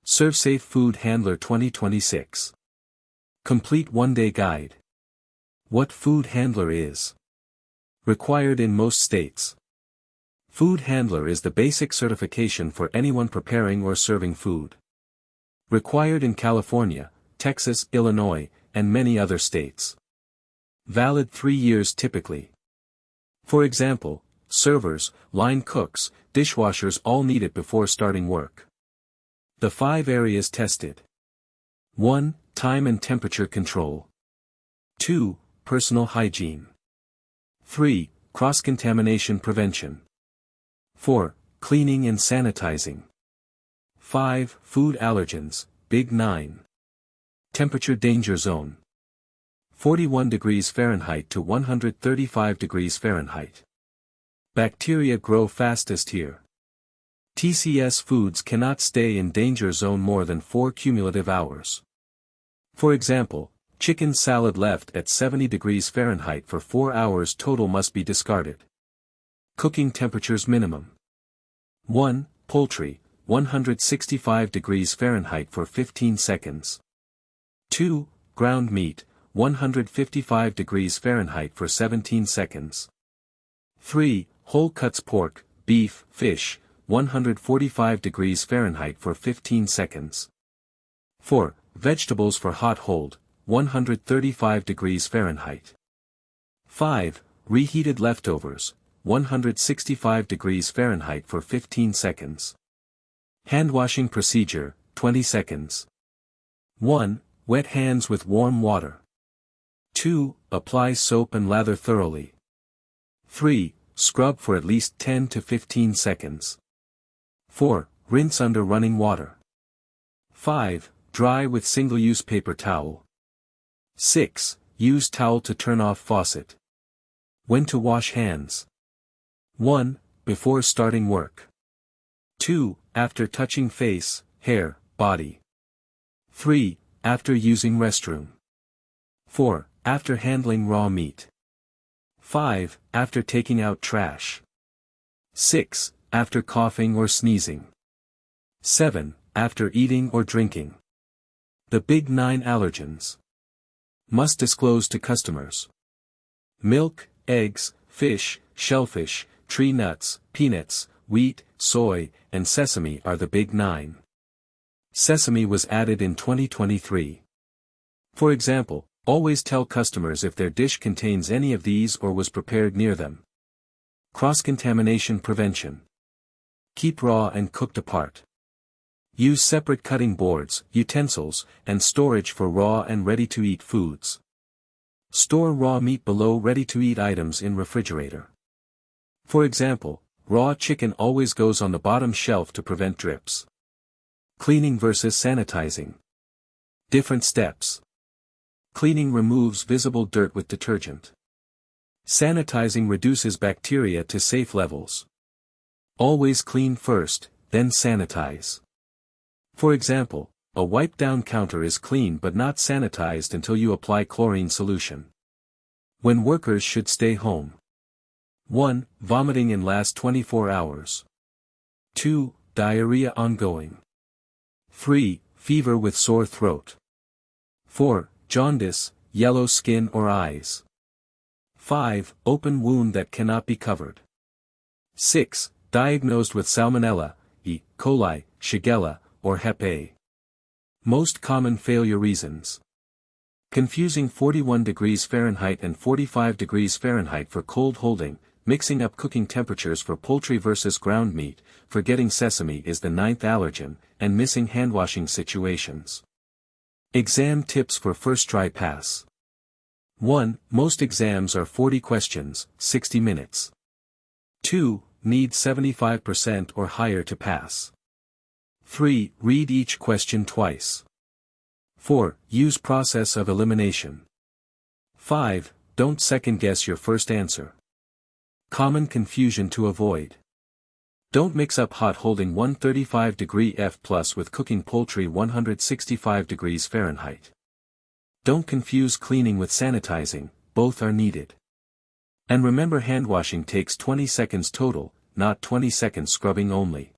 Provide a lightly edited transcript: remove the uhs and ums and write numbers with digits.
ServSafe Food Handler 2026. Complete one-day guide. What food handler is? Required in most states. Food handler is the basic certification for anyone preparing or serving food. Required in California, Texas, Illinois, and many other states. Valid 3 years typically. For example, servers, line cooks, dishwashers all need it before starting work. The 5 areas tested. 1. Time and temperature control. 2. Personal hygiene. 3. Cross-contamination prevention. 4. Cleaning and sanitizing. 5. Food allergens, Big 9. Temperature danger zone. 41 degrees Fahrenheit to 135 degrees Fahrenheit. Bacteria grow fastest here. TCS foods cannot stay in danger zone more than 4 cumulative hours. For example, chicken salad left at 70 degrees Fahrenheit for 4 hours total must be discarded. Cooking temperatures minimum. 1. Poultry, 165 degrees Fahrenheit for 15 seconds. 2. Ground meat, 155 degrees Fahrenheit for 17 seconds. 3. Whole cuts pork, beef, fish, 145 degrees Fahrenheit for 15 seconds. 4. Vegetables for hot hold, 135 degrees Fahrenheit. 5. Reheated leftovers, 165 degrees Fahrenheit for 15 seconds. Hand washing procedure, 20 seconds. 1. Wet hands with warm water. 2. Apply soap and lather thoroughly. 3. Scrub for at least 10 to 15 seconds. 4. Rinse under running water. 5. Dry with single-use paper towel. 6. Use towel to turn off faucet. When to wash hands. 1. Before starting work. 2. After touching face, hair, body. 3. After using restroom. 4. After handling raw meat. 5. After taking out trash. 6. After coughing or sneezing. 7. After eating or drinking. The Big 9 allergens. Must disclose to customers. Milk, eggs, fish, shellfish, tree nuts, peanuts, wheat, soy, and sesame are the Big 9. Sesame was added in 2023. For example, always tell customers if their dish contains any of these or was prepared near them. Cross-contamination prevention. Keep raw and cooked apart. Use separate cutting boards, utensils, and storage for raw and ready-to-eat foods. Store raw meat below ready-to-eat items in refrigerator. For example, raw chicken always goes on the bottom shelf to prevent drips. Cleaning versus sanitizing. Different steps. Cleaning removes visible dirt with detergent. Sanitizing reduces bacteria to safe levels. Always clean first, then sanitize. For example, a wipe-down counter is clean but not sanitized until you apply chlorine solution. When workers should stay home. 1. Vomiting in last 24 hours. 2. Diarrhea ongoing. 3. Fever with sore throat. 4. Jaundice, yellow skin or eyes. 5. Open wound that cannot be covered. 6. Diagnosed with Salmonella, E. coli, Shigella, or Hep A. Most common failure reasons. Confusing 41 degrees Fahrenheit and 45 degrees Fahrenheit for cold holding, mixing up cooking temperatures for poultry versus ground meat, forgetting sesame is the 9th allergen, and missing handwashing situations. Exam tips for first try pass. 1. Most exams are 40 questions, 60 minutes. 2. Need 75% or higher to pass. 3. Read each question twice. 4. Use process of elimination. 5. Don't second-guess your first answer. Common confusion to avoid. Don't mix up hot holding 135 degree F+ with cooking poultry 165 degrees Fahrenheit. Don't confuse cleaning with sanitizing, both are needed. And remember, hand washing takes 20 seconds total, not 20 seconds scrubbing only.